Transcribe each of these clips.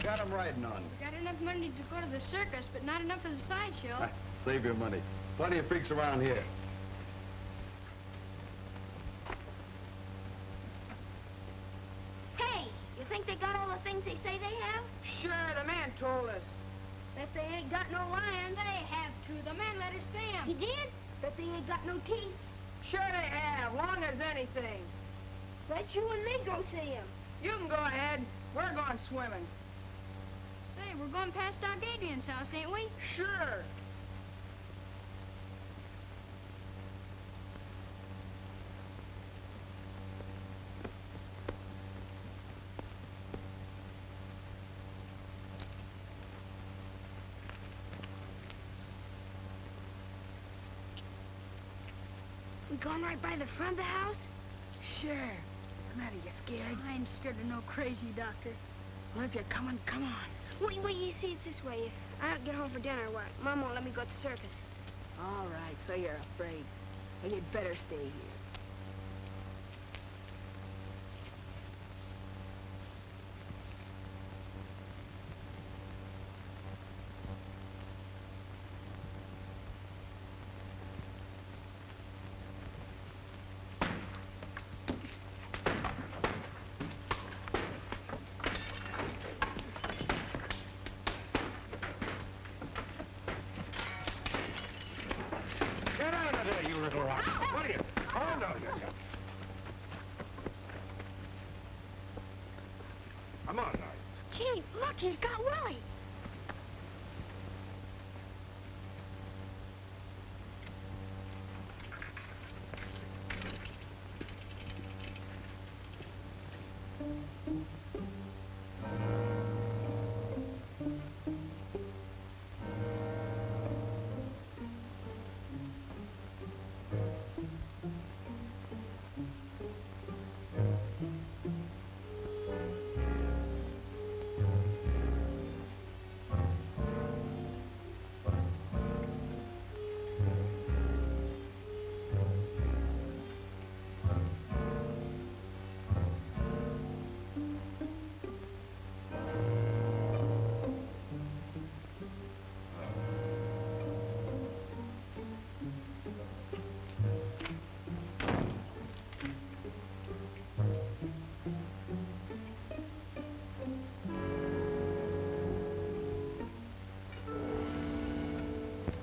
got him riding on? We got enough money to go to the circus, but not enough for the sideshow. Save your money. Plenty of freaks around here. Hey, you think they got all the things they say they have? Sure, the man told us. Bet they ain't got no lions. They have to. The man let us see him. He did? Bet they ain't got no teeth. Sure they have, long as anything. Bet you and me go see him. You can go ahead. We're going swimming. Say, we're going past Doc Adrian's house, ain't we? Sure. We going right by the front of the house? Sure. What's the matter? You scared? I ain't scared of no crazy doctor. Well, if you're coming, come on. Wait, you see, it's this way. If I don't get home for dinner, what? Mom won't let me go to the circus. All right, so you're afraid. Well, you'd better stay here. Come on, Nigh. Gee, look, he's got Willie.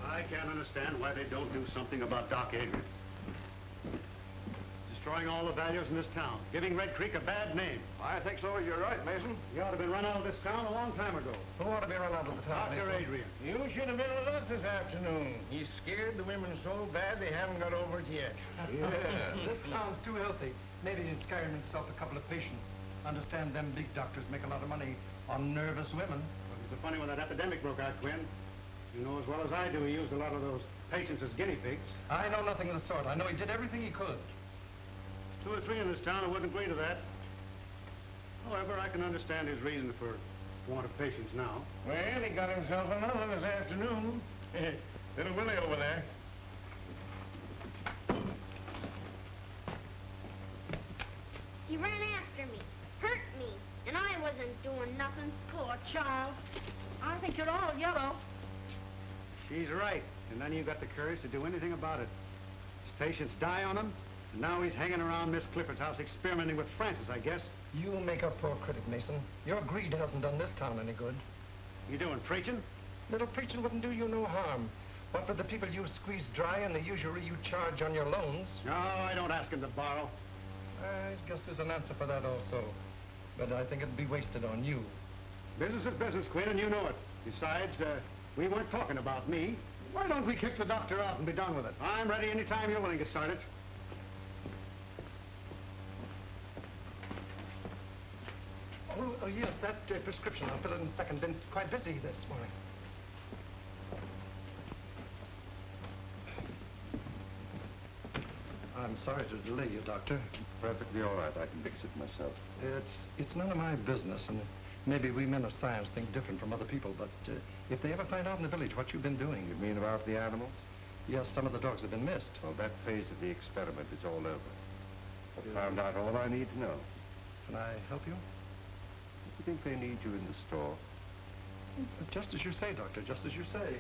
I can't understand why they don't do something about Doc Adrian. Destroying all the values in this town, giving Red Creek a bad name. I think so. You're right, Mason. He ought to have been run out of this town a long time ago. Who ought to be run out of the town, Dr. Mason? Adrian. You should have been with us this afternoon. He's scared the women so bad they haven't got over it yet. Yeah. This town's too healthy. Maybe he's carrying himself a couple of patients. Understand them big doctors make a lot of money on nervous women. Well, it's so funny when that epidemic broke out, Quinn. You know as well as I do he used a lot of those patients as guinea pigs. I know nothing of the sort. I know he did everything he could. 2 or 3 in this town who wouldn't agree to that. However, I can understand his reason for want of patients now. Well, he got himself another this afternoon. Little Willie over there. He ran after me, hurt me, and I wasn't doing nothing. Poor child. I think you're all yellow. She's right. And none of you got the courage to do anything about it. His patients die on him, and now he's hanging around Miss Clifford's house experimenting with Frances, I guess. You make a poor critic, Mason. Your greed hasn't done this town any good. You doing preaching? Little preaching wouldn't do you no harm. What with the people you squeeze dry and the usury you charge on your loans? No, I don't ask him to borrow. I guess there's an answer for that also. But I think it'd be wasted on you. Business is business, Quinn, and you know it. Besides, we weren't talking about me. Why don't we kick the doctor out and be done with it? I'm ready anytime you're willing to start it. Oh yes, that prescription. I'll fill it in a second. Been quite busy this morning. I'm sorry to delay you, Doctor. Perfectly all right. I can fix it myself. It's none of my business, and maybe we men of science think different from other people, but if they ever find out in the village what you've been doing... You mean about the animals? Yes, some of the dogs have been missed. Well, that phase of the experiment is all over. I've found out all I need to know. Can I help you? Do you think they need you in the store? Just as you say, Doctor, just as you say.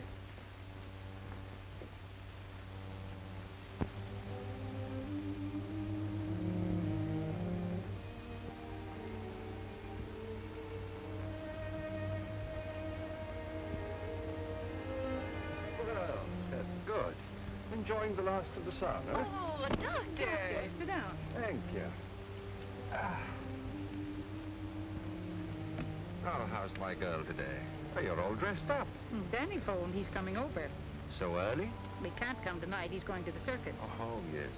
Well, that's good. Enjoying the last of the sun, huh? Oh, Doctor! Sit down. Thank you. Oh, how's my girl today? Oh, you're all dressed up. Danny phoned. He's coming over. So early? We can't come tonight. He's going to the circus. Oh, yes.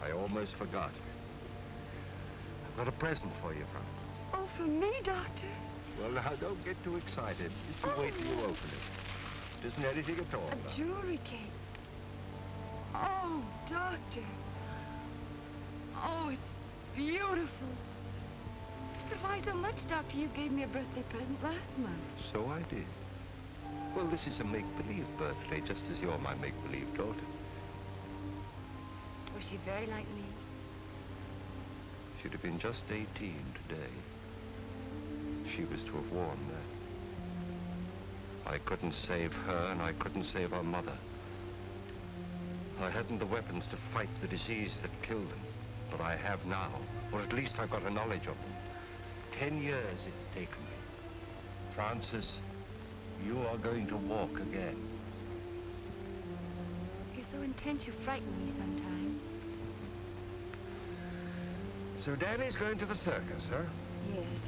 I almost forgot. I've got a present for you, Frances. Oh, for me, Doctor? Well, now, don't get too excited. Just you wait till you open it. It isn't anything at all. A jewelry case. Oh, Doctor. Oh, it's beautiful. But why so much, Doctor? You gave me a birthday present last month. So I did. Well, this is a make-believe birthday, just as you're my make-believe daughter. Was she very like me? She'd have been just 18 today. She was to have worn that. I couldn't save her, and I couldn't save her mother. I hadn't the weapons to fight the disease that killed them, but I have now, or at least I've got a knowledge of them. 10 years it's taken me. Frances, you are going to walk again. You're so intense you frighten me sometimes. So Danny's going to the circus, huh? Yes.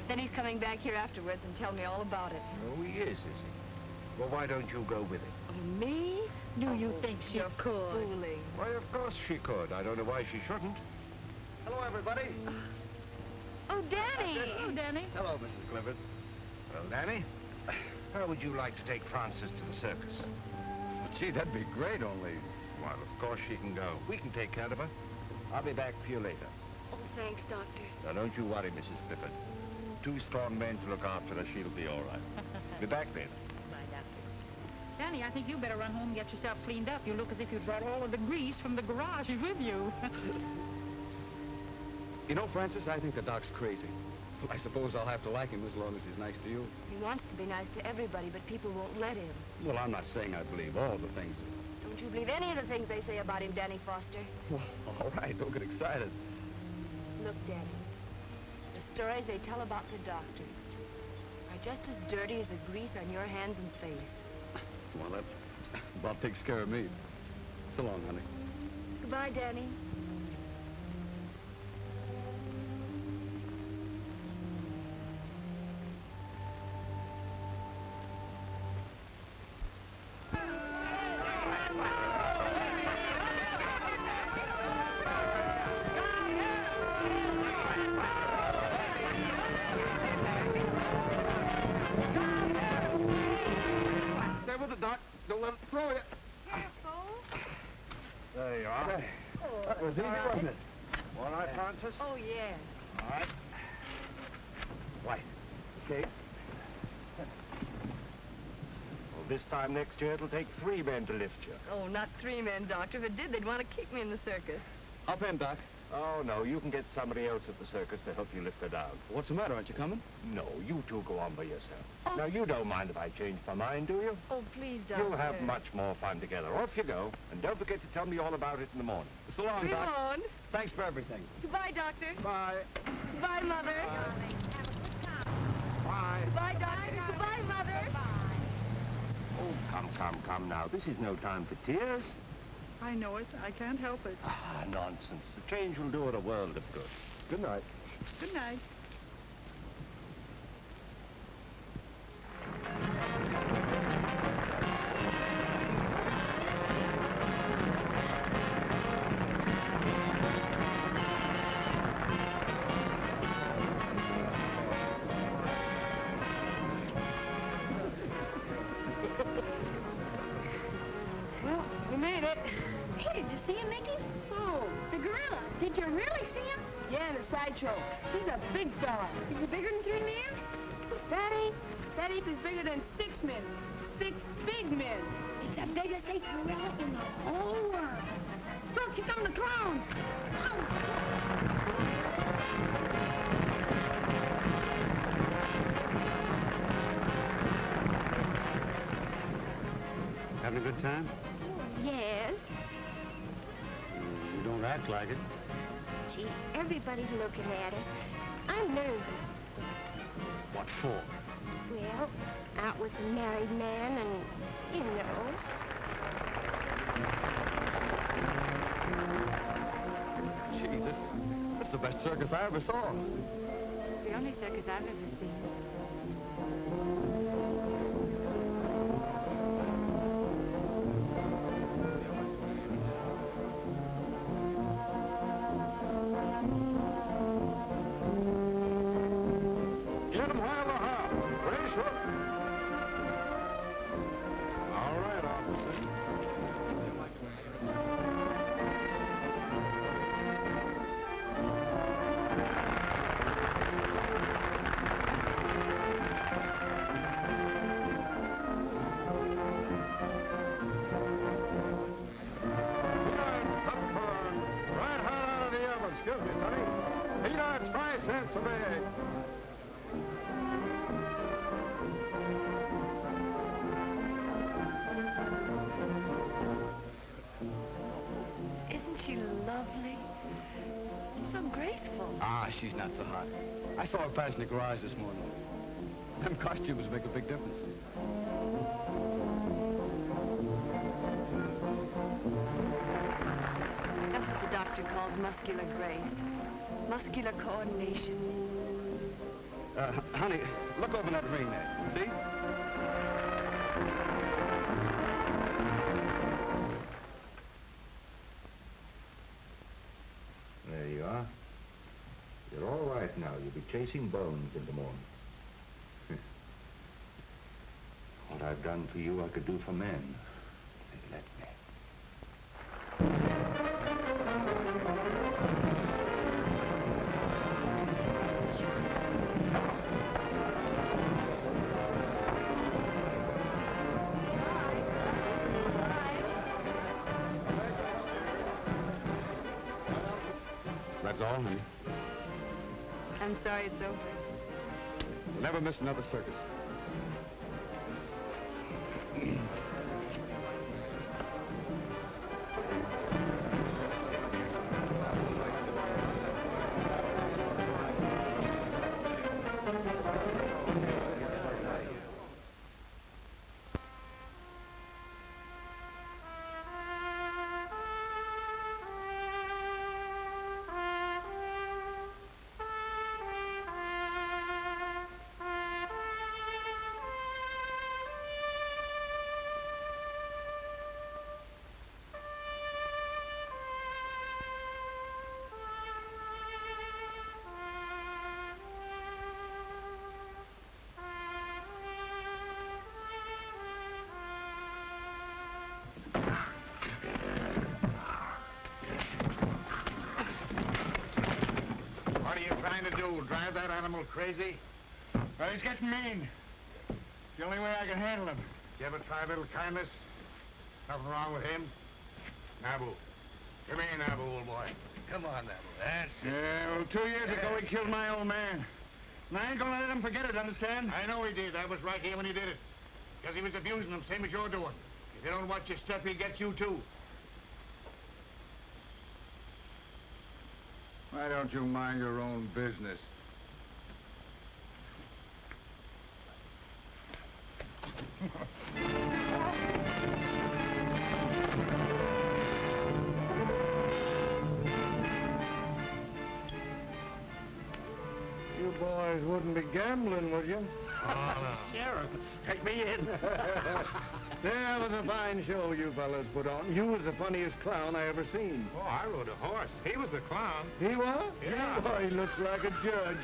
Then he's coming back here afterwards and tell me all about it. Oh, he is he? Well, why don't you go with him? Oh, me? Do you think she could? Fooling. Why, of course she could. I don't know why she shouldn't. Hello, everybody. Oh, Danny! Oh, Danny. Hello, Mrs. Clifford. Well, Danny, how would you like to take Frances to the circus? Gee, that'd be great, only... Well, of course she can go. We can take care of her. I'll be back for you later. Oh, thanks, Doctor. Now, don't you worry, Mrs. Clifford. 2 strong men to look after her. She'll be all right. Be back then. Bye, Doctor. Danny, I think you better run home and get yourself cleaned up. You look as if you'd brought all of the grease from the garage with you. You know, Frances, I think the doc's crazy. I suppose I'll have to like him as long as he's nice to you. He wants to be nice to everybody, but people won't let him. Well, I'm not saying I believe all the things. Don't you believe any of the things they say about him, Danny Foster? Well, all right, don't get excited. Look, Danny, the stories they tell about the doctor are just as dirty as the grease on your hands and face. Well, that about takes care of me. So long, honey. Goodbye, Danny. Don't let him throw you. Careful. There you are. That was easy, wasn't it? All right, Frances? Oh, yes. All right. Right. Okay. Well, this time next year, it'll take 3 men to lift you. Oh, not 3 men, Doctor. If it did, they'd want to keep me in the circus. Up in, Doc. Oh, no, you can get somebody else at the circus to help you lift her down. What's the matter? Aren't you coming? No, you two go on by yourself. Now, you don't mind if I change my mind, do you? Oh, please, Doctor. You'll have much more fun together. Off you go. And don't forget to tell me all about it in the morning. So long, We Doc. won't. Thanks for everything. Goodbye, Doctor. Bye. Goodbye, Mother. Bye. Goodbye, Doctor. Goodbye, Mother. Oh, come now. This is no time for tears. I know it. I can't help it. Ah, nonsense. The change will do it a world of good. Good night. Good night. Well, we made it. Hey, did you see him, Mickey? Who? The gorilla. Did you really see him? Yeah, in the sideshow. He's a big fella. Is he bigger than 3 men? Daddy, that ape is bigger than 6 men. 6 big men. It's the biggest ape gorilla in the whole world. Look, here come the clowns. Oh. Having a good time? Yes. You don't act like it. Gee, everybody's looking at us. I'm nervous. What for? Well, out with a married man and, you know. Gee, this is the best circus I ever saw. The only circus I've ever seen. Get him while they're hot. Ready, Shirk? All right, officer. Right hot out of the oven. Excuse me, sonny. Peanuts, 5 cents a bag. Isn't she lovely? She's so graceful. Ah, she's not so hot. I saw her pass in the garage this morning. Them costumes make a big difference. That's what the doctor calls muscular grace. Muscular coordination. Honey, look over that ring there. See? There you are. You're all right now. You'll be chasing bones in the morning. What I've done for you, I could do for men. They let me. That's all, honey. I'm sorry it's over. We'll never miss another circus. What are you trying to do? Drive that animal crazy? Well, he's getting mean. It's the only way I can handle him. You ever try a little kindness? Nothing wrong with him? Nabu. Come here, Nabu, old boy. Come on, Nabu. That's it. Yeah, well, 2 years ago he killed my old man. And I ain't gonna let him forget it, understand? I know he did. I was right here when he did it. Because he was abusing him, same as you're doing. If you don't watch your step, he gets you, too. Why don't you mind your own business? You boys wouldn't be gambling, would you? Oh, Sheriff, take me in. That was a fine show you fellas put on. You was the funniest clown I ever seen. Oh, I rode a horse. He was the clown. He was? Yeah. Oh, he looks like a judge.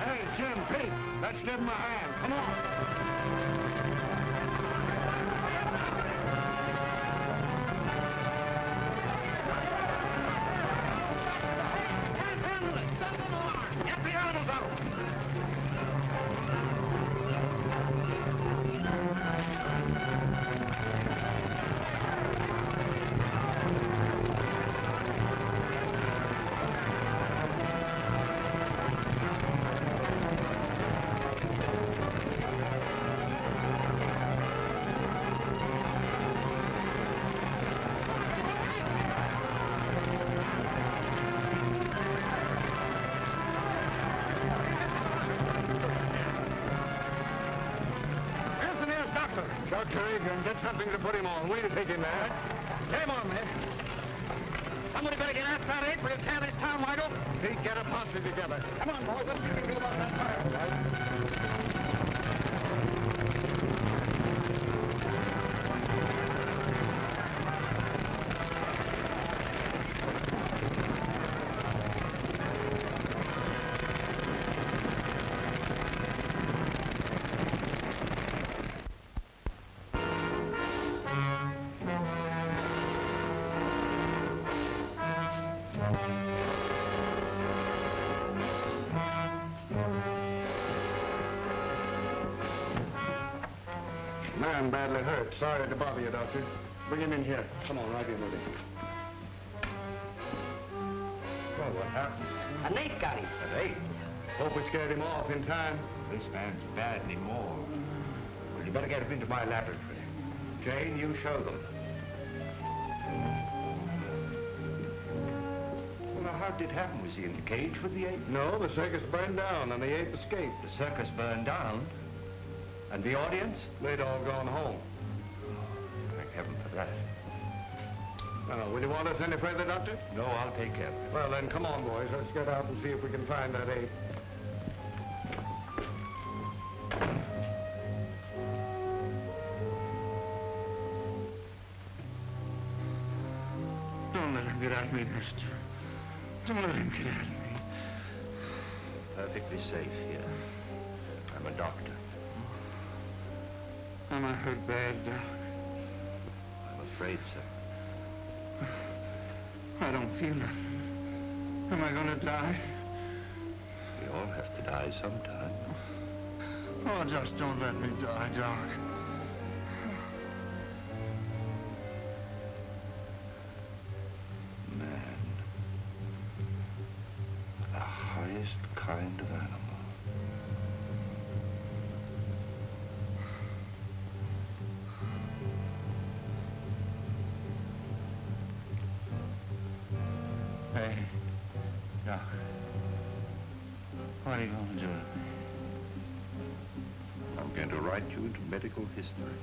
Hey, Jim, Pete, let's give him a hand. Come on. Get the animals out! Dr. Adrian, get something to put him on. We'll take him there. Get him on, man. Somebody better get after that ape. We'll tear this town wide open. Pete, get a posse together. Come on, boys. Let's see what we can do about that fire. Man badly hurt. Sorry to bother you, Doctor. Bring him in here. Come on, right here, Moody. Well, what happened? An ape got him. An ape? Hope we scared him off in time. This man's badly mauled. Well, you better get him into my laboratory. Jane, you show them. Well, now, how did it happen? Was he in the cage with the ape? No, the circus burned down and the ape escaped. The circus burned down? And the audience? They'd all gone home. Thank heaven for that. Will you want us any further, Doctor? No, I'll take care of it. Well, then, come on, boys. Let's get out and see if we can find that ape. Don't let him get at me, mister. Don't let him get at me. Perfectly safe here. I'm a doctor. Am I hurt bad, Doc? I'm afraid so. I don't feel it. Am I gonna die? We all have to die sometime. Oh, just don't let me die, Doc. Man. The highest kind of animal. Hey, Doc. What are you going to do to me? I'm going to write you into medical history.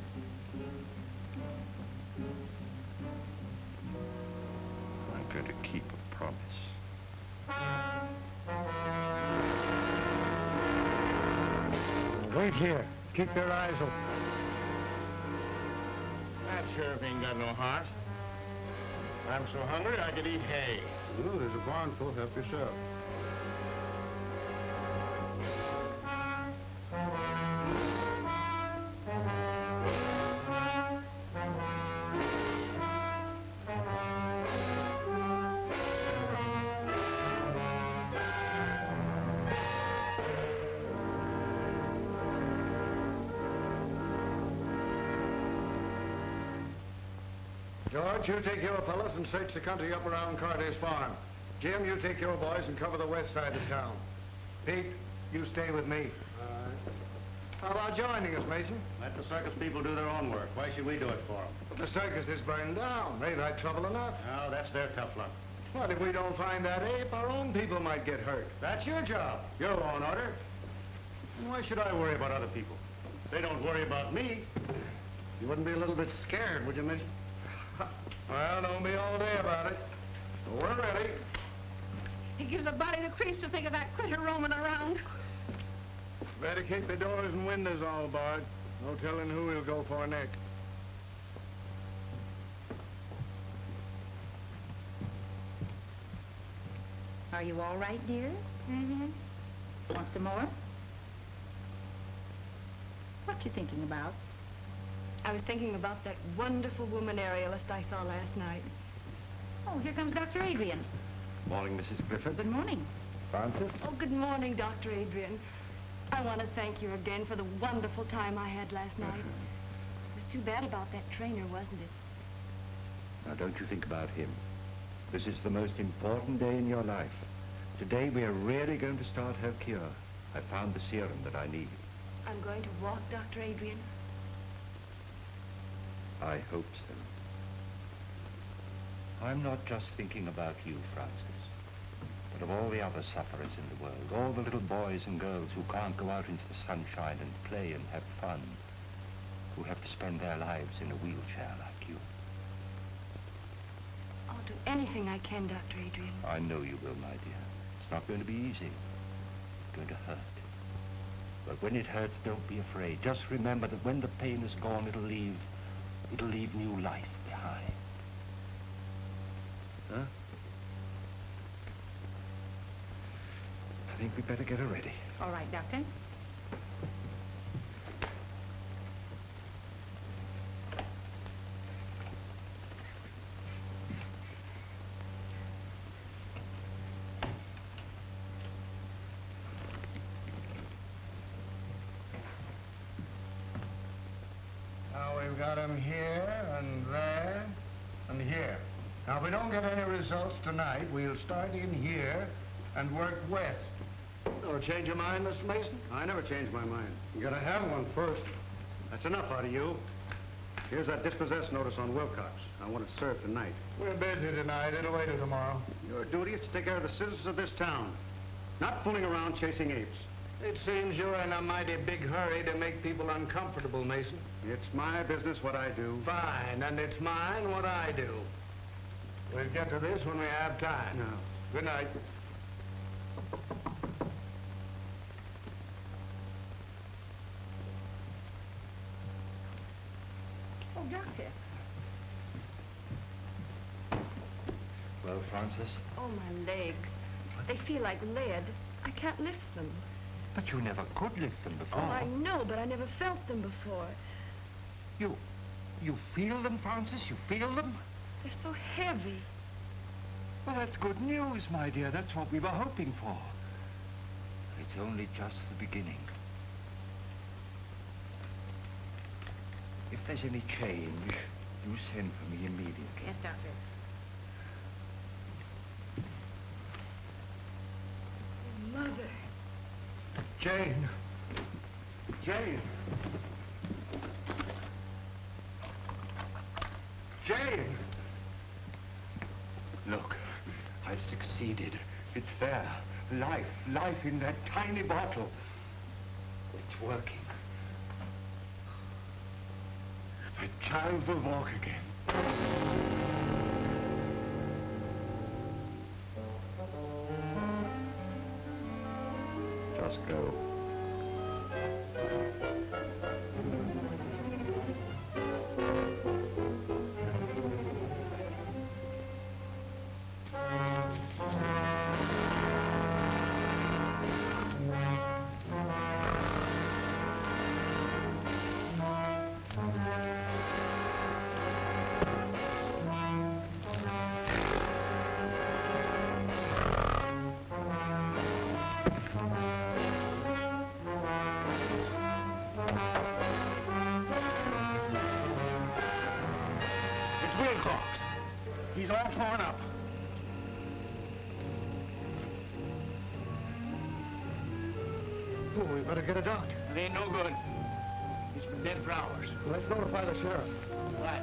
I'm going to keep a promise. Wait here. Keep your eyes open. That sheriff ain't got no heart. I'm so hungry I could eat hay. Ooh, there's a barn full. Help yourself. George, you take your fellows and search the country up around Carter's farm. Jim, you take your boys and cover the west side of town. Pete, you stay with me. All right. How about joining us, Mason? Let the circus people do their own work. Why should we do it for them? But the circus is burned down. They've had trouble enough. No, that's their tough luck. What if we don't find that ape? Our own people might get hurt. That's your job. Your law and order. And why should I worry about other people? They don't worry about me. You wouldn't be a little bit scared, would you, Mason? Well, don't be all day about it. We're ready. It gives a body the creeps to think of that critter roaming around. Better keep the doors and windows all barred. No telling who he'll go for next. Are you all right, dear? Mm-hmm. Want some more? What you thinking about? I was thinking about that wonderful woman aerialist I saw last night. Oh, here comes Dr. Adrian. Morning, Mrs. Clifford. Good morning. Frances? Oh, good morning, Dr. Adrian. I want to thank you again for the wonderful time I had last night. It was too bad about that trainer, wasn't it? Now, don't you think about him. This is the most important day in your life. Today, we are really going to start her cure. I found the serum that I need. I'm going to walk, Dr. Adrian. I hope so. I'm not just thinking about you, Frances, but of all the other sufferers in the world, all the little boys and girls who can't go out into the sunshine and play and have fun. who have to spend their lives in a wheelchair like you. I'll do anything I can, Dr. Adrian. I know you will, my dear. It's not going to be easy. It's going to hurt. But when it hurts, don't be afraid. Just remember that when the pain is gone, it'll leave new life behind. Huh? I think we better get her ready. All right, Doctor. Got him here and there and here. Now, if we don't get any results tonight, we'll start in here and work west. Or change your mind, Mr. Mason? I never change my mind. You gotta have one first. That's enough out of you. Here's that dispossessed notice on Wilcox. I want it served tonight. We're busy tonight. It'll wait till tomorrow. Your duty is to take care of the citizens of this town, not fooling around chasing apes. It seems you're in a mighty big hurry to make people uncomfortable, Mason. It's my business what I do. Fine, and it's mine what I do. We'll get to this when we have time. No. Good night. Oh, Doctor. Well, Frances? Oh, my legs. They feel like lead. I can't lift them. But you never could lift them before. Oh, I know, but I never felt them before. You feel them, Frances? You feel them? They're so heavy. Well, that's good news, my dear. That's what we were hoping for. It's only just the beginning. If there's any change, you send for me immediately. Yes, Doctor. Mother. Jane. Jane. Jane. Look, I've succeeded. It's there. Life in that tiny bottle. It's working. The child will walk again. Just go. He's all torn up. Oh, we better get a doctor. It ain't no good. He's been dead for hours. Let's notify the sheriff. Right.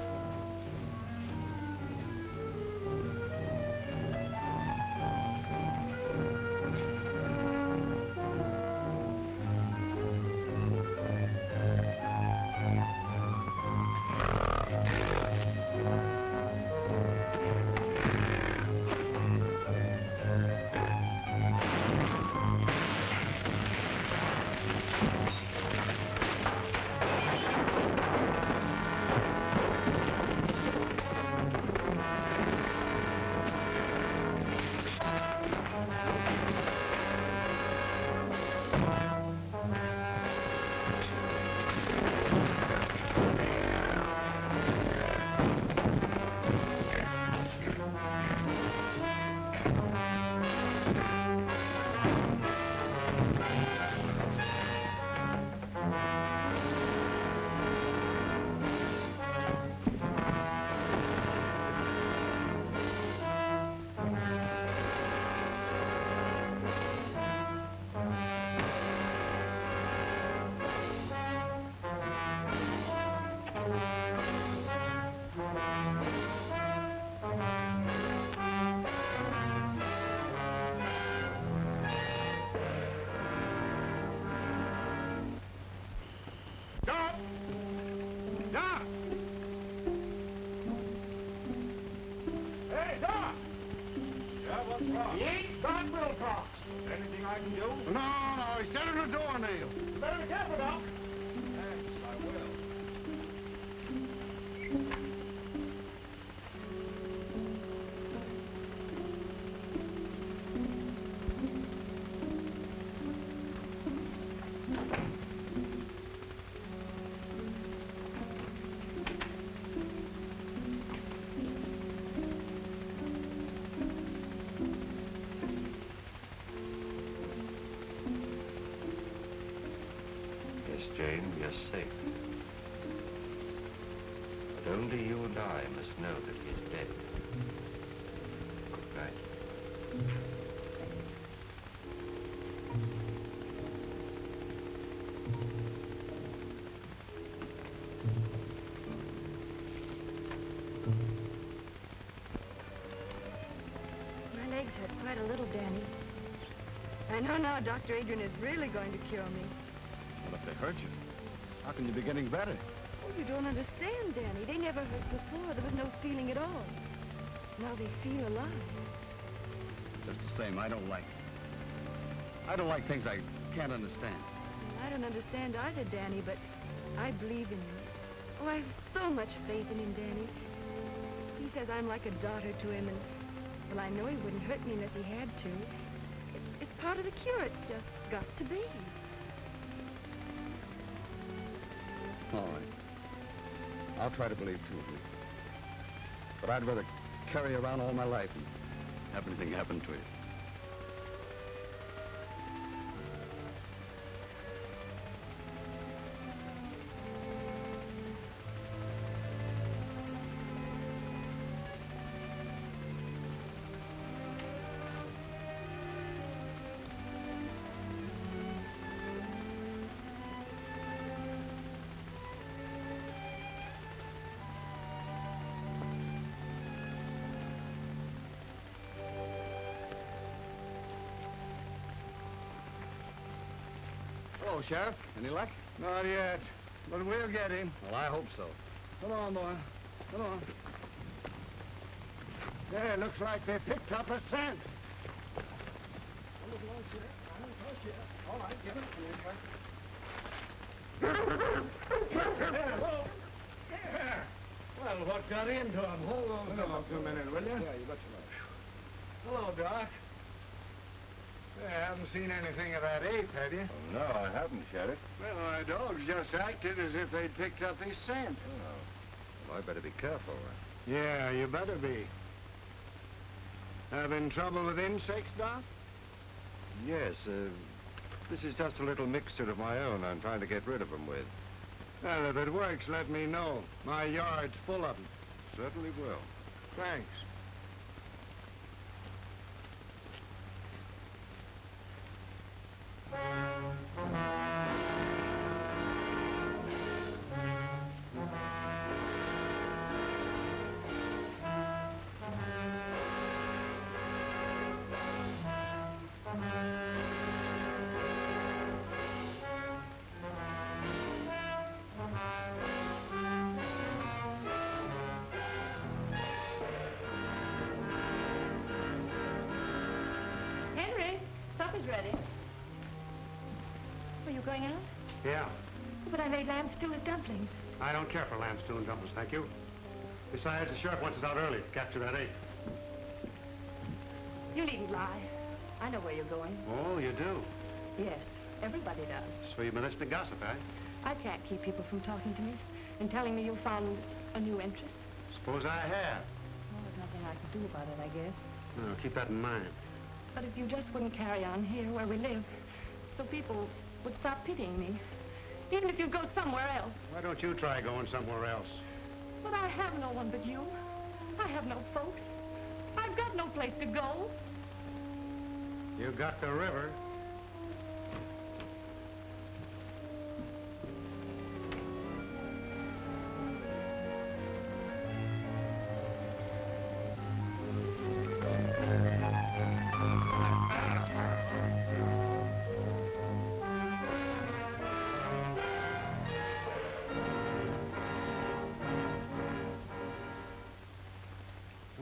He ain't Doc Wilcox. Anything I can do? No, he's dead in a doornail. You better be careful, Doc. Thanks, I will. Jane, we are safe. But only you and I must know that he's dead. Good night. My legs hurt quite a little, Danny. I know now Dr. Adrian is really going to cure me. Well, if they hurt you, how can you be getting better? Oh, you don't understand, Danny. They never hurt before. There was no feeling at all. Now they feel alive. Just the same, I don't like it. I don't like things I can't understand. I don't understand either, Danny, but I believe in you. Oh, I have so much faith in him, Danny. He says I'm like a daughter to him, and, well, I know he wouldn't hurt me unless he had to. It's part of the cure. It's just got to be. All right. I'll try to believe, too. But I'd rather carry you around all my life and have anything happen to you. Hello, Sheriff. Any luck? Not yet, but we'll get him. Well, I hope so. Come on, boy. Come on. There, looks like they picked up a scent. All right, give it. Well, what got into him? Hold on a minute, will you? Yeah, you betcha. Hello, Doc. You haven't seen anything of that ape, have you? Oh, no, I haven't, Sheriff. Well, our dogs just acted as if they'd picked up his scent. Oh. Well, I better be careful. Yeah, you better be. Having trouble with insects, Doc? Yes, this is just a little mixture of my own I'm trying to get rid of them with. Well, if it works, let me know. My yard's full of them. Certainly will. Thanks. Ready. Are you going out? Yeah. But I made lamb stew with dumplings. I don't care for lamb stew and dumplings, thank you. Besides, the sheriff wants us out early to capture that ape. You needn't lie. I know where you're going. Oh, you do? Yes, everybody does. So you've been listening to gossip, eh? I can't keep people from talking to me and telling me you found a new interest. Suppose I have. Well, there's nothing I can do about it, I guess. No, keep that in mind. But if you just wouldn't carry on here where we live, so people would stop pitying me. Even if you go somewhere else. Why don't you try going somewhere else? But I have no one but you. I have no folks. I've got no place to go. You got the river.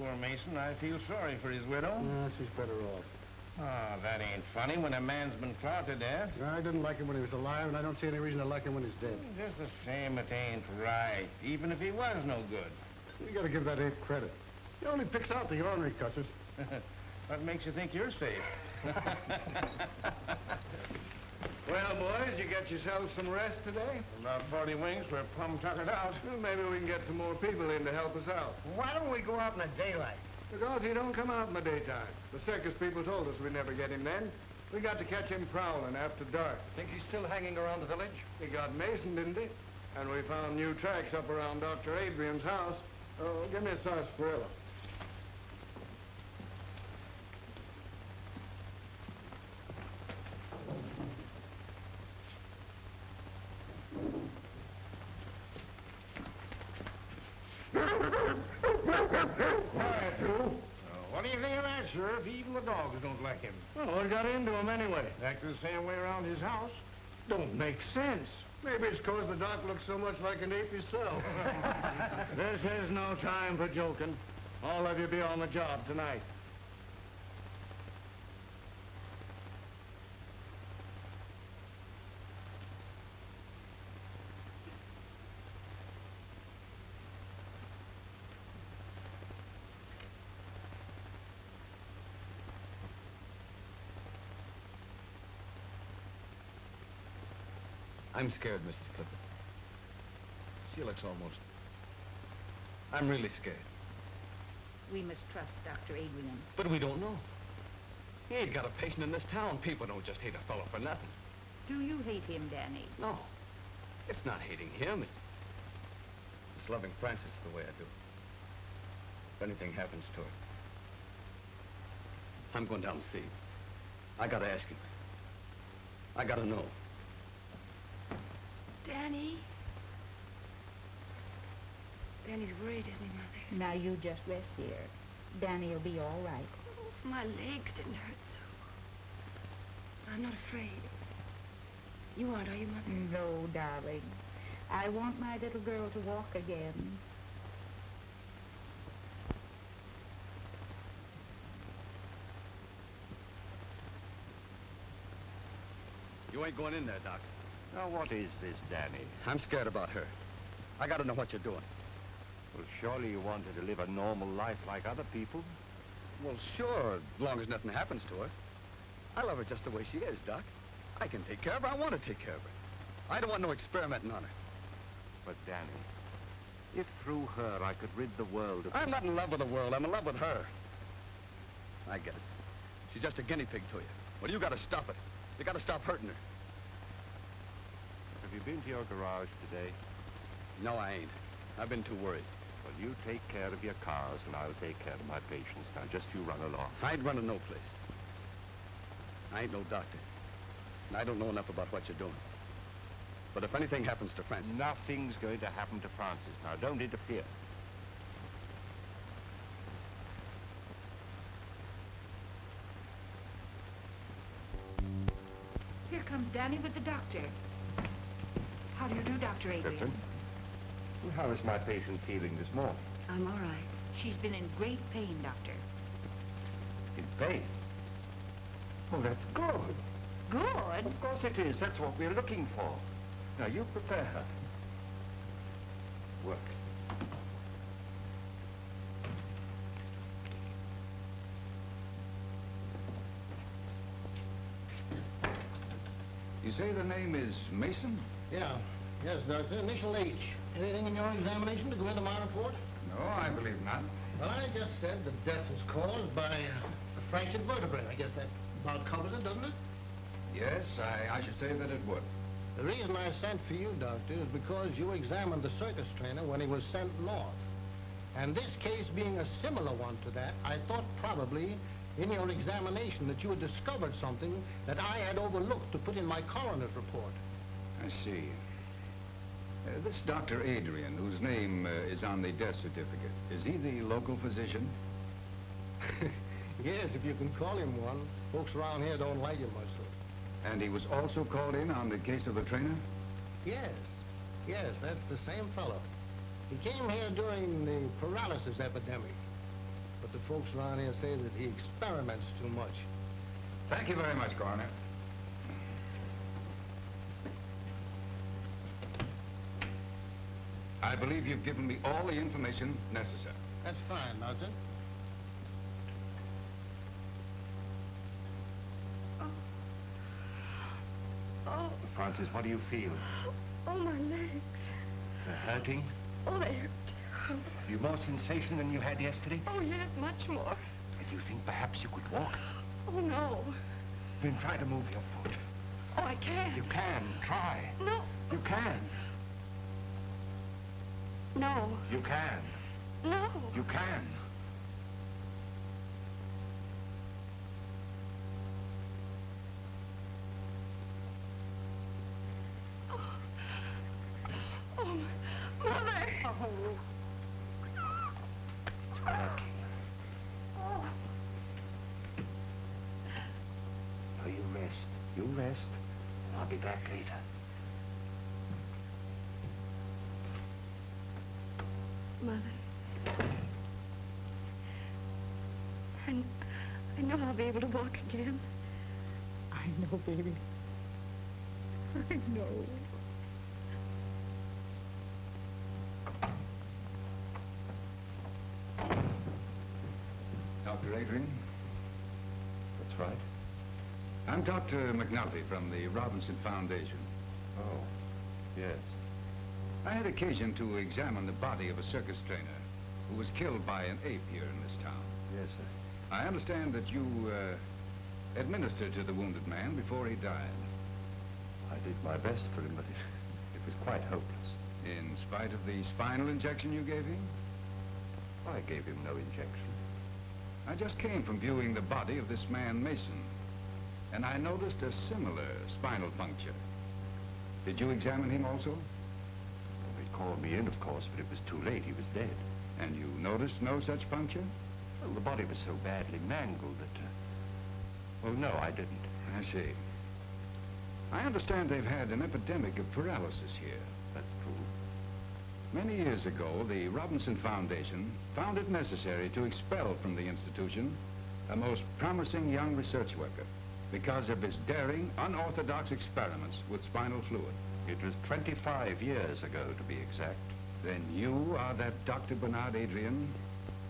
poor Mason. I feel sorry for his widow. No, she's better off. Oh, that ain't funny when a man's been clawed to death. I didn't like him when he was alive, and I don't see any reason to like him when he's dead. Just the same, it ain't right, even if he was no good. You gotta give that ape credit. He only picks out the ornery cusses. What makes you think you're safe? Well, boys, you get yourselves some rest today? About 40 winks, we're plumb tuckered out. Well, maybe we can get some more people in to help us out. Why don't we go out in the daylight? Because he don't come out in the daytime. The circus people told us we'd never get him then. We got to catch him prowling after dark. Think he's still hanging around the village? He got Mason, didn't he? And we found new tracks up around Dr. Adrian's house. Oh, give me a sarsaparilla. What do you think of that, Sheriff? Even the dogs don't like him. Well, what got into him anyway? Acting the same way around his house. Don't make sense. Maybe it's because the doc looks so much like an ape himself. This is no time for joking. All of you be on the job tonight. I'm scared, Mrs. Clifford. She looks almost... I'm really scared. We must trust Dr. Adrian. But we don't know. He ain't got a patient in this town. People don't just hate a fellow for nothing. Do you hate him, Danny? No. It's not hating him. It's loving Frances the way I do. If anything happens to her, I'm going down to see him. I gotta ask him. I gotta know. Danny? Danny's worried, isn't he, Mother? Now you just rest here. Danny'll be all right. Oh, my legs didn't hurt so. I'm not afraid. You aren't, are you, Mother? No, darling. I want my little girl to walk again. You ain't going in there, Doc. Now, what is this, Danny? I'm scared about her. I gotta know what you're doing. Well, surely you want her to live a normal life like other people? Well, sure, as long as nothing happens to her. I love her just the way she is, Doc. I can take care of her. I want to take care of her. I don't want no experimenting on her. But, Danny, if through her I could rid the world of... I'm not in love with the world. I'm in love with her. I get it. She's just a guinea pig to you. Well, you gotta stop it. You gotta stop hurting her. Have you been to your garage today? No, I ain't. I've been too worried. Well, you take care of your cars, and I'll take care of my patients. Now, just you run along. I ain't running no place. I ain't no doctor. And I don't know enough about what you're doing. But if anything happens to Frances... Nothing's going to happen to Frances. Now, don't interfere. Here comes Danny with the doctor. How do you do, Dr. Adrian? Clifton? Well, how is my patient feeling this morning? I'm all right. She's been in great pain, Doctor. In pain? Oh, that's good. Good? Of course it is. That's what we're looking for. Now, you prepare her. Work. You say the name is Mason? Yeah. Yes, Doctor. Initial H. Anything in your examination to go into my report? No, I believe not. Well, I just said the death was caused by a fractured vertebrae. I guess that about covers it, doesn't it? Yes, I should say that it would. The reason I sent for you, Doctor, is because you examined the circus trainer when he was sent north. And this case being a similar one to that, I thought probably in your examination that you had discovered something that I had overlooked to put in my coroner's report. I see. This Dr. Adrian, whose name is on the death certificate, is he the local physician? Yes, if you can call him one. Folks around here don't like him much, though. And he was also called in on the case of the trainer? Yes. Yes, that's the same fellow. He came here during the paralysis epidemic. But the folks around here say that he experiments too much. Thank you very much, Coroner. I believe you've given me all the information necessary. That's fine, Martin. Oh. Frances, what do you feel? Oh, my legs. They're hurting? Oh, they hurt terrible. Have you more sensation than you had yesterday? Oh, yes, much more. Do you think perhaps you could walk? Oh, no. Then try to move your foot. Oh, I can't. You can. Try. No. You can. No. You can. No. You can. Oh, Mother. Oh. It's lucky. Oh. Oh, you rest. You rest. I'll be back later. Mother. I know I'll be able to walk again. I know, baby. I know. Dr. Adrian? That's right. I'm Dr. McNulty from the Robinson Foundation. Oh, yes. I had occasion to examine the body of a circus trainer who was killed by an ape here in this town. Yes, sir. I understand that you administered to the wounded man before he died. I did my best for him, but it was quite hopeless. In spite of the spinal injection you gave him? I gave him no injection. I just came from viewing the body of this man, Mason, and I noticed a similar spinal puncture. Did you examine him also? Well, they called me in, of course, but it was too late. He was dead. And you noticed no such puncture? Well, the body was so badly mangled that... Well, no, I didn't. I see. I understand they've had an epidemic of paralysis here. That's true. Many years ago, the Robinson Foundation found it necessary to expel from the institution a most promising young research worker because of his daring, unorthodox experiments with spinal fluid. It was 25 years ago, to be exact. Then you are that Dr. Bernard Adrian,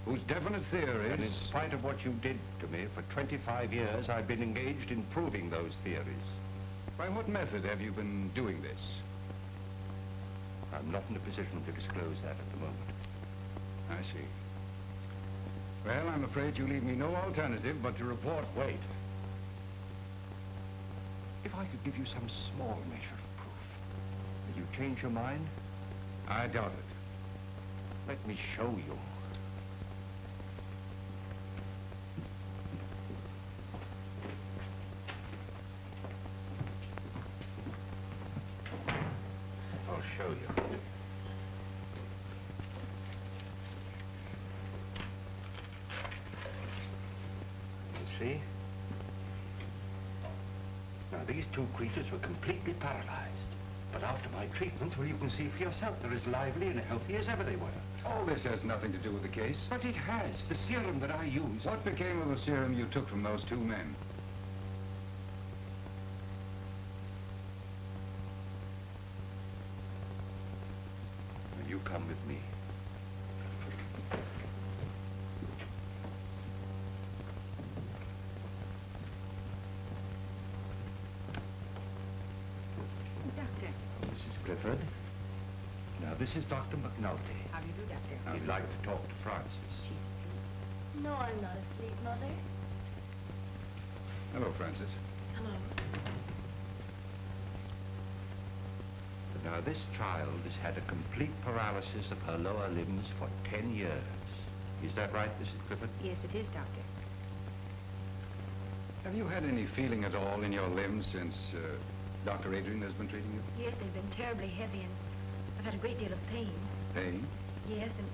whose definite theories... And in spite of what you did to me, for 25 years, I've been engaged in proving those theories. By what method have you been doing this? I'm not in a position to disclose that at the moment. I see. Well, I'm afraid you leave me no alternative but to report... Wait. If I could give you some small measure of proof, will you change your mind? I doubt it. Let me show you. I'll show you. You see? Now, these two creatures were completely paralyzed. But after my treatments, well, you can see for yourself, they're as lively and healthy as ever they were. All this has nothing to do with the case. But it has. The serum that I used... What became of the serum you took from those two men? Will you come with me? Clifford. Now, this is Dr. McNulty. How do you do, Doctor? He'd like to talk to Frances. She's asleep. No, I'm not asleep, Mother. Hello, Frances. Hello. Now, this child has had a complete paralysis of her lower limbs for 10 years. Is that right, Mrs. Clifford? Yes, it is, Doctor. Have you had any feeling at all in your limbs since Dr. Adrian has been treating you? Yes, they've been terribly heavy, and I've had a great deal of pain. Pain? Yes, and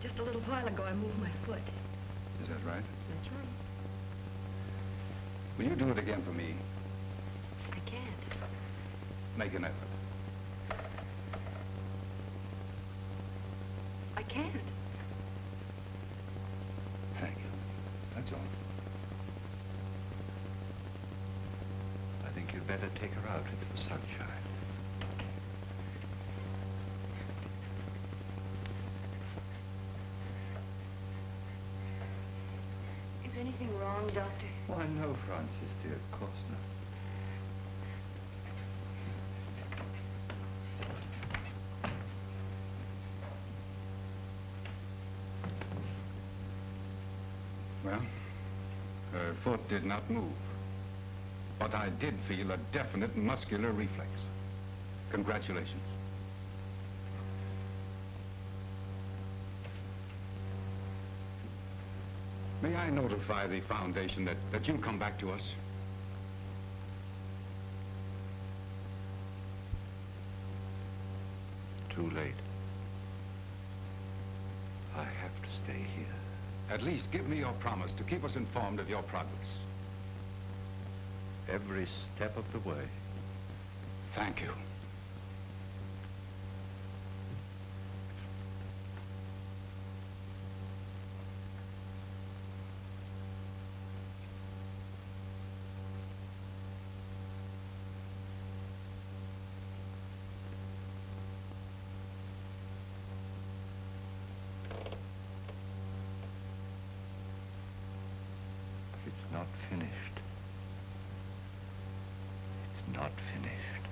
just a little while ago I moved my foot. Is that right? That's right. Will you do it again for me? I can't. Make an effort. I can't. that's all. I think you'd better take her out into the sunshine. Is anything wrong, Doctor? Why, no, Frances, dear, of course not. Well, her foot did not move. But I did feel a definite muscular reflex. Congratulations. May I notify the Foundation that you come back to us? It's too late. I have to stay here. At least give me your promise to keep us informed of your progress. Every step of the way. Thank you. It's not finished. It's not finished.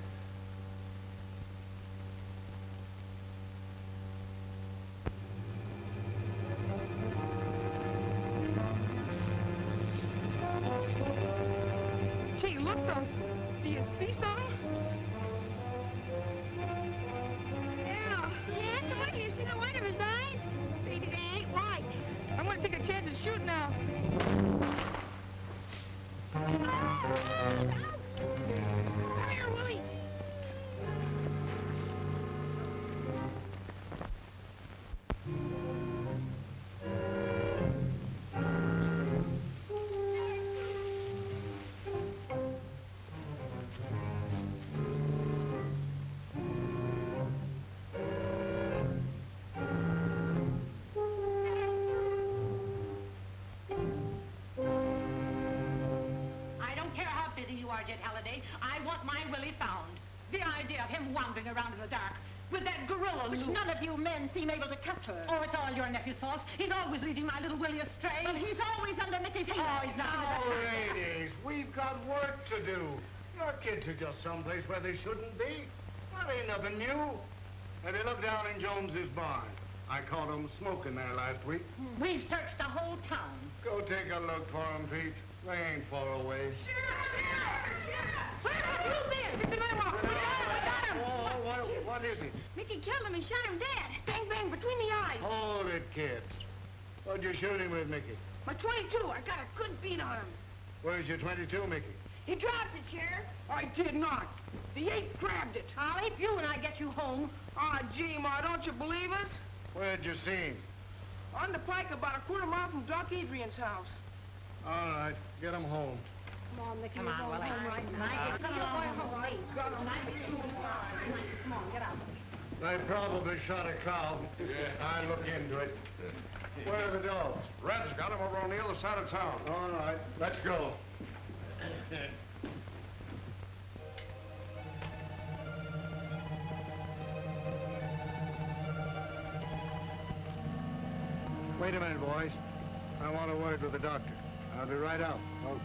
Gee, look, those. Do you see something? Yeah. Yeah, what? You see the white of his eyes? Maybe they ain't white. I'm gonna take a chance and shoot now. Come here, Willie. Halliday. I want my Willie found. The idea of him wandering around in the dark with that gorilla Which loose. none of you men seem able to capture. Oh, it's all your nephew's fault. He's always leading my little Willie astray. And he's always under Mickey's heel. Oh, he's not. Now, ladies, we've got work to do. Your kids are just someplace where they shouldn't be. That ain't nothing new. And they live down in Jones's barn. I caught them smoking there last week. We've searched the whole town. Go take a look for them, Pete. They ain't far away. Where have you been? It's the man walk. I got him. Oh, what is it? Mickey killed him and shot him dead. Bang, bang, between the eyes. Hold it, kids. What'd you shoot him with, Mickey? My 22. I got a good beat on him. Where's your 22, Mickey? He dropped it, Sheriff. I did not. The ape grabbed it. I'll ape you when I get you home. Ah, gee, Ma, don't you believe us? Where'd you see him? On the pike about a quarter mile from Doc Adrian's house. All right, get him home. Come on, Mickey. Come on, Willie. Home right now. Come on, get out. They probably shot a cow. Yeah. I look into it. Where are the dogs? Red's got him over on the other side of town. All right, let's go. Wait a minute, boys. I want a word with the doctor. I'll be right out. Okay.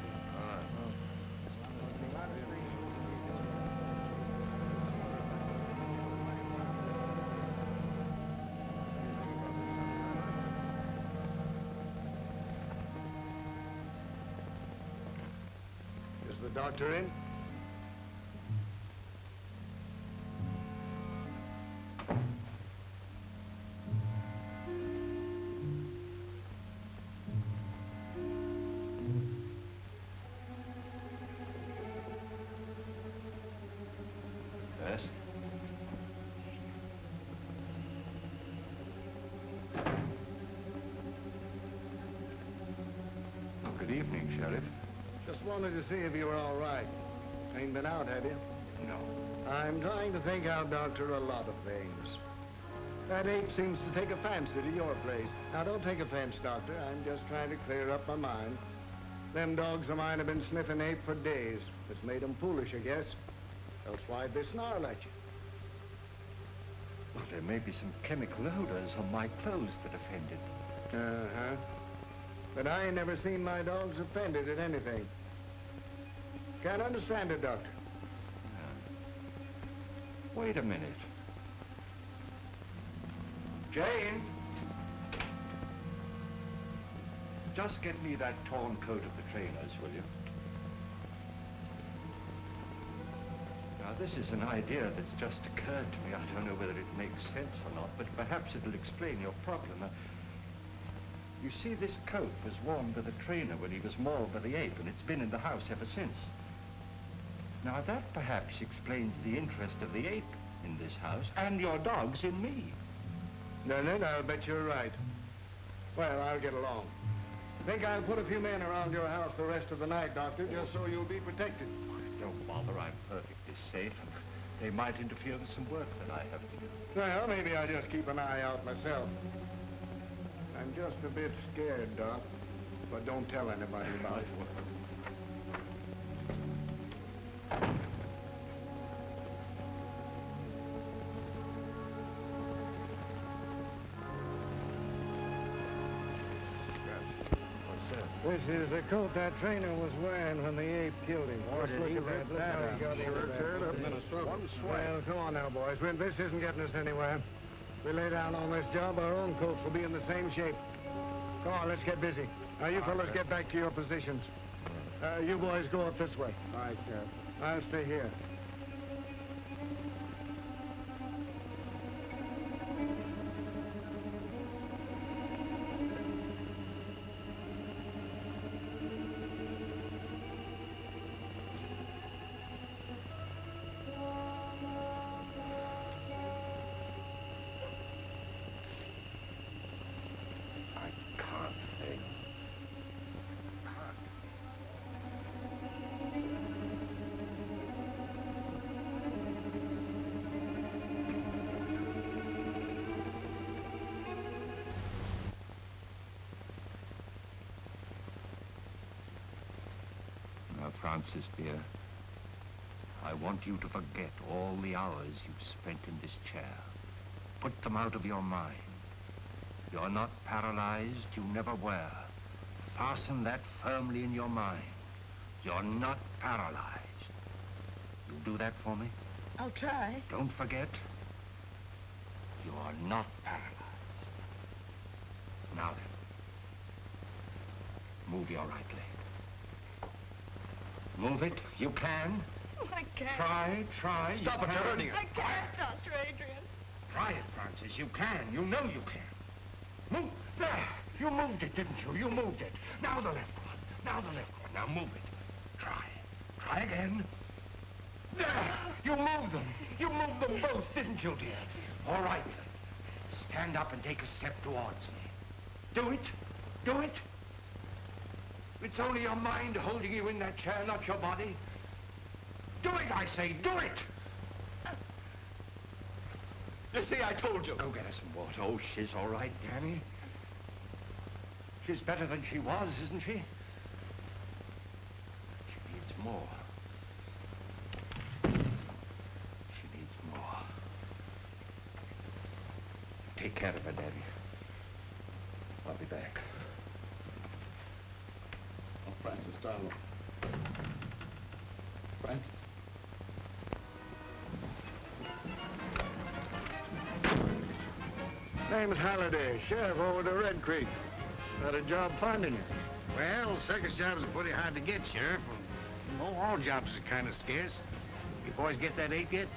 Is the doctor in? Yes? Well, good evening, Sheriff. Just wanted to see if you were all right. Ain't been out, have you? No. I'm trying to think out, Doctor, a lot of things. That ape seems to take a fancy to your place. Now, don't take offense, Doctor. I'm just trying to clear up my mind. Them dogs of mine have been sniffing ape for days. It's made them foolish, I guess. Else why'd they snarl at you? Well, there may be some chemical odors on my clothes that offended. Uh-huh. But I ain't never seen my dogs offended at anything. Can't understand it, Doctor. Wait a minute. Jane! Just get me that torn coat of the trainer's, will you? Now, this is an idea that's just occurred to me. I don't know whether it makes sense or not, but perhaps it'll explain your problem. You see, this coat was worn by the trainer when he was mauled by the ape, and it's been in the house ever since. Now, that perhaps explains the interest of the ape in this house, and your dogs in me. Then I'll bet you're right. Well, I'll get along. Think I'll put a few men around your house the rest of the night, Doctor, just so you'll be protected. Don't bother, I'm perfectly safe, and they might interfere with some work that I have to do. Well, maybe I'll just keep an eye out myself. I'm just a bit scared, Doc, but don't tell anybody about it. This is the coat that trainer was wearing when the ape killed him. Boy, did he rip that up. He got teared up in one sweat. Well, come on now, boys. This isn't getting us anywhere. If we lay down on this job, our own coats will be in the same shape. Come on, let's get busy. Now, you fellas get back to your positions. You boys go up this way. All right, Sheriff. I'll stay here. Frances, dear, I want you to forget all the hours you've spent in this chair. Put them out of your mind. You're not paralyzed, you never were. Fasten that firmly in your mind. You're not paralyzed. You'll do that for me? I'll try. Don't forget, you are not paralyzed. Now then, move your right leg. Move it. You can. I can't. Try. Stop it, you're hurting her. I can't, Dr. Adrian. Try it, Frances. You can. You know you can. Move. There. You moved it, didn't you? You moved it. Now the left one. Now the left one. Now move it. Try. Try again. There. You moved them. You moved them both, didn't you, dear? All right, then. Stand up and take a step towards me. Do it. Do it. It's only your mind holding you in that chair, not your body. Do it, I say, do it! You see, I told you. Go get her some water. Oh, she's all right, Danny. She's better than she was, isn't she? She needs more. She needs more. Take care of her, Daddy. I'll be back. Frances, darling. Frances. Name's Halliday, sheriff over to Red Creek. Had a job finding you. Well, circus jobs are pretty hard to get, Sheriff. Oh, all jobs are kind of scarce. You boys get that ape yet?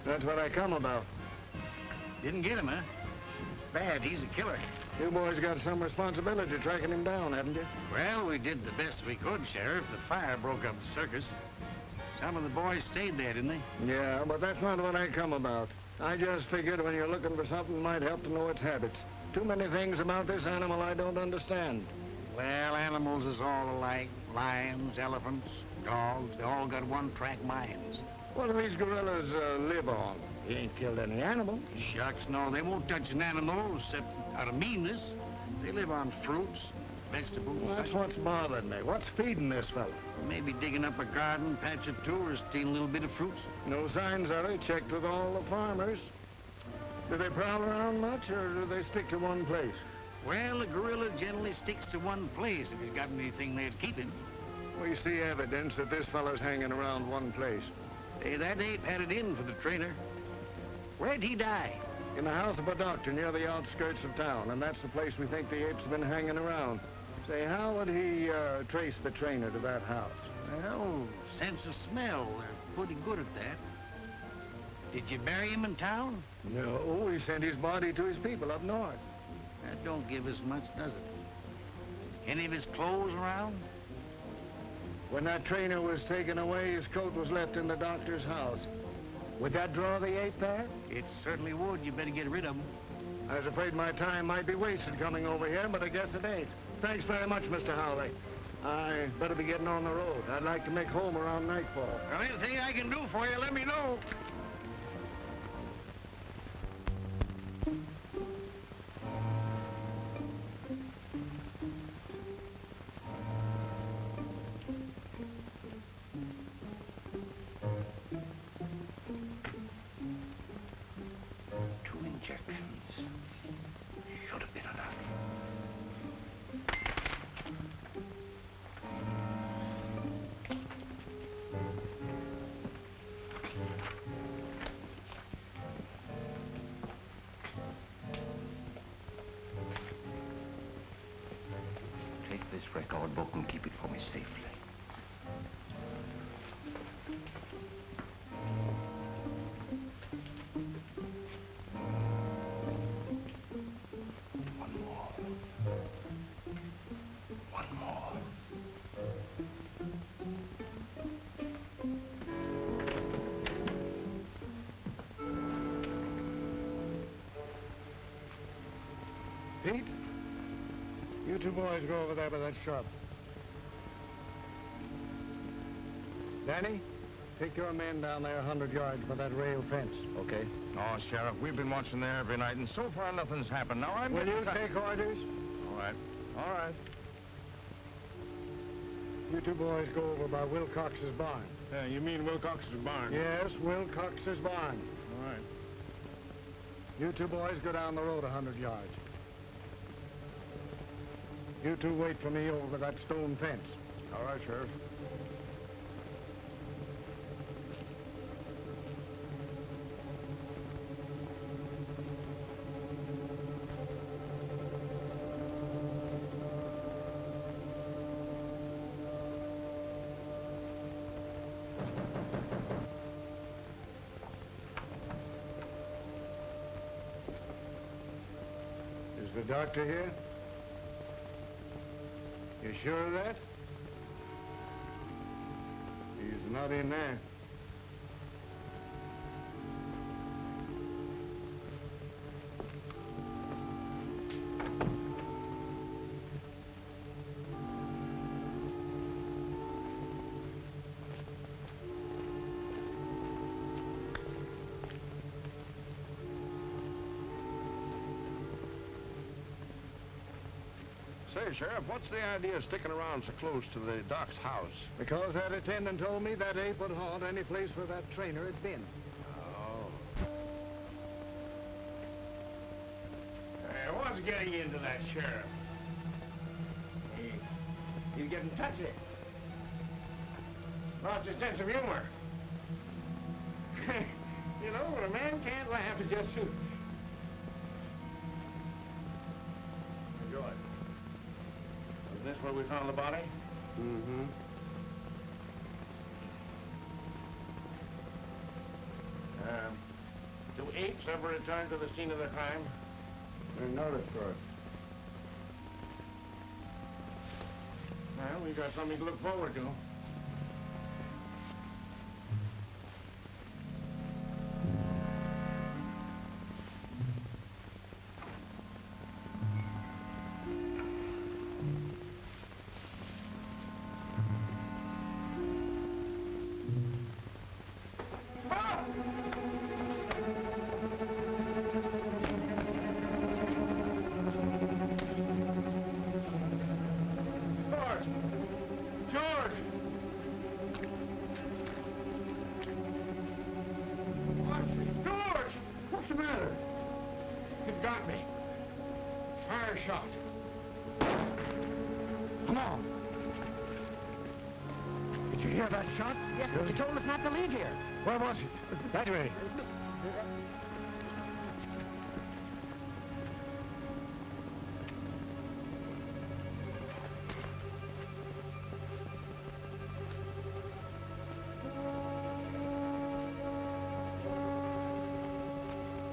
That's what I come about. Didn't get him, huh? It's bad. He's a killer. You boys got some responsibility tracking him down, haven't you? Well, we did the best we could, Sheriff. The fire broke up the circus. Some of the boys stayed there, didn't they? Yeah, but that's not what I come about. I just figured when you're looking for something, it might help to know its habits. Too many things about this animal I don't understand. Well, animals is all alike. Lions, elephants, dogs, they all got one-track minds. What do these gorillas live on? He ain't killed any animal. Shucks, no, they won't touch an animal except out of meanness. They live on fruits, vegetables. Well, that's what's bothering me. What's feeding this fella? Maybe digging up a garden, patch or two, or stealing a little bit of fruits. No signs of it. Checked with all the farmers. Do they prowl around much, or do they stick to one place? Well, a gorilla generally sticks to one place if he's got anything there to keep him. We see evidence that this fellow's hanging around one place. Hey, that ape had it in for the trainer. Where'd he die? In the house of a doctor near the outskirts of town, and that's the place we think the ape's been hanging around. Say, how would he trace the trainer to that house? Well, sense of smell. They're pretty good at that. Did you bury him in town? No, he sent his body to his people up north. That don't give us much, does it? Any of his clothes around? When that trainer was taken away, his coat was left in the doctor's house. Would that draw the ape there? It certainly would. You better get rid of him. I was afraid my time might be wasted coming over here, but I guess it ain't. Thanks very much, Mr. Halliday. I better be getting on the road. I'd like to make home around nightfall. Well, anything I can do for you, let me know. Record book and keep it for me safely. One more. One more. Pete? You two boys go over there by that shop. Danny, take your men down there 100 yards by that rail fence. Okay. Oh, Sheriff, we've been watching there every night, and so far nothing's happened. Now I'm... Will you take orders? All right. All right. You two boys go over by Wilcox's barn. Yeah, you mean Wilcox's barn? Yes, Wilcox's barn. All right. You two boys go down the road 100 yards. You two wait for me over that stone fence. All right, Sheriff. Is the doctor here? You sure of that? He's not in there. Say, Sheriff, what's the idea of sticking around so close to the doc's house? Because that attendant told me that ape would haunt any place where that trainer had been. Oh. Hey, what's getting into that, Sheriff? He's getting touchy. Lost his sense of humor. You know, when a man can't laugh, it just... Enjoy. Is this where we found the body? Mm-hmm. Do apes ever return to the scene of the crime? They're noticed for it. Well, we got something to look forward to. Come on. Did you hear that shot? Yes, but you told us not to leave here. Where was it? That way.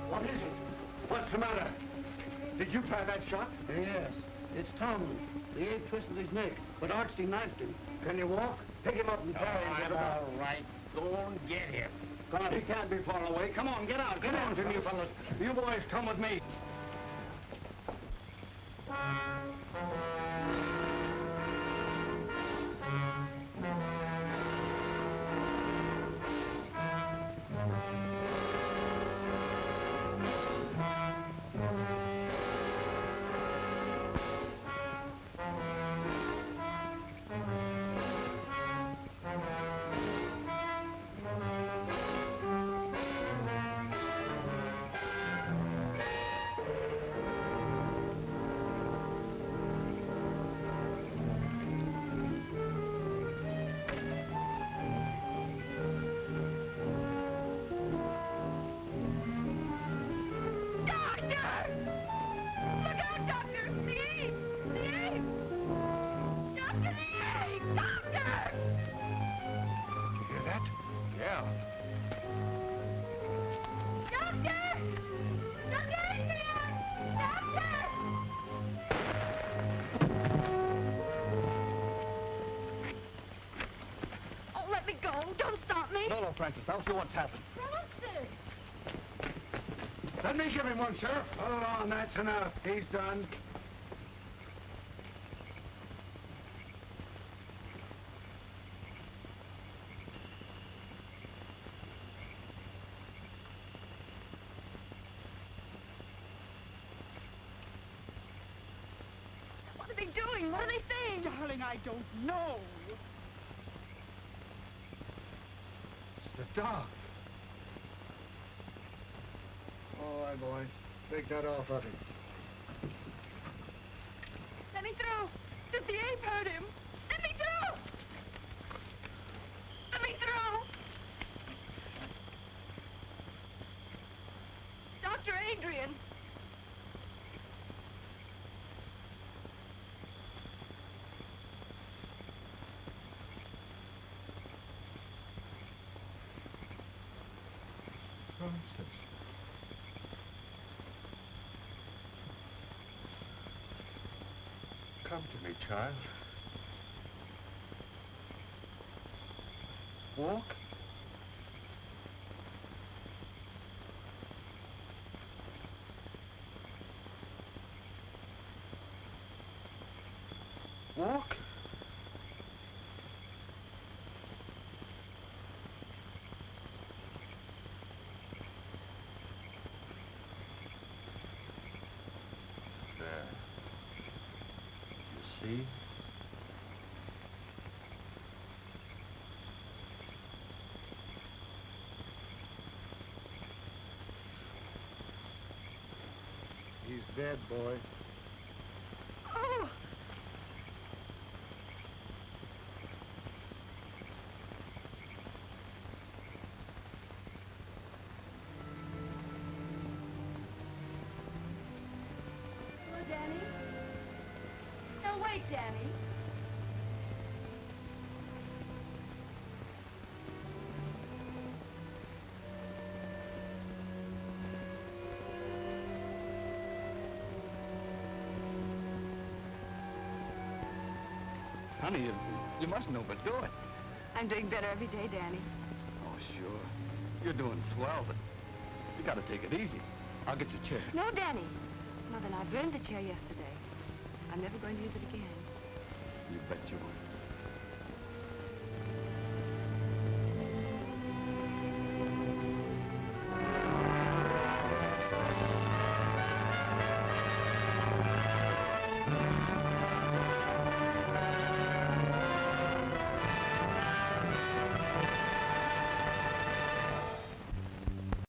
What is it? What's the matter? Did you try that shot? Yes. It's Tom. The ape twisted his neck, but Archie knifed him. Can you walk? Pick him up and carry him. I'm all right. Go and get him. God, he can't be far away. Come on, get out. Get on to you fellas. You boys come with me. No, Frances, I'll see what's happened. Francis! Let me give him one, Sheriff. Hold on, that's enough. He's done. What are they doing? What are they saying? Darling, I don't know. The dog. All right, boys. Take that off of him. Let me through. Did the ape hurt him? Let me through! Let me through! Dr. Adrian! Frances. Come to me, child. Walk. Walk. See? He's dead, boy. Oh! Hello, Danny. No, wait, Danny. Honey, you must know but do it. I'm doing better every day, Danny. Oh, sure. You're doing swell, but you gotta take it easy. I'll get your chair. No, Danny. Mother and I burned the chair yesterday. I'm never going to use it again. You bet you won't.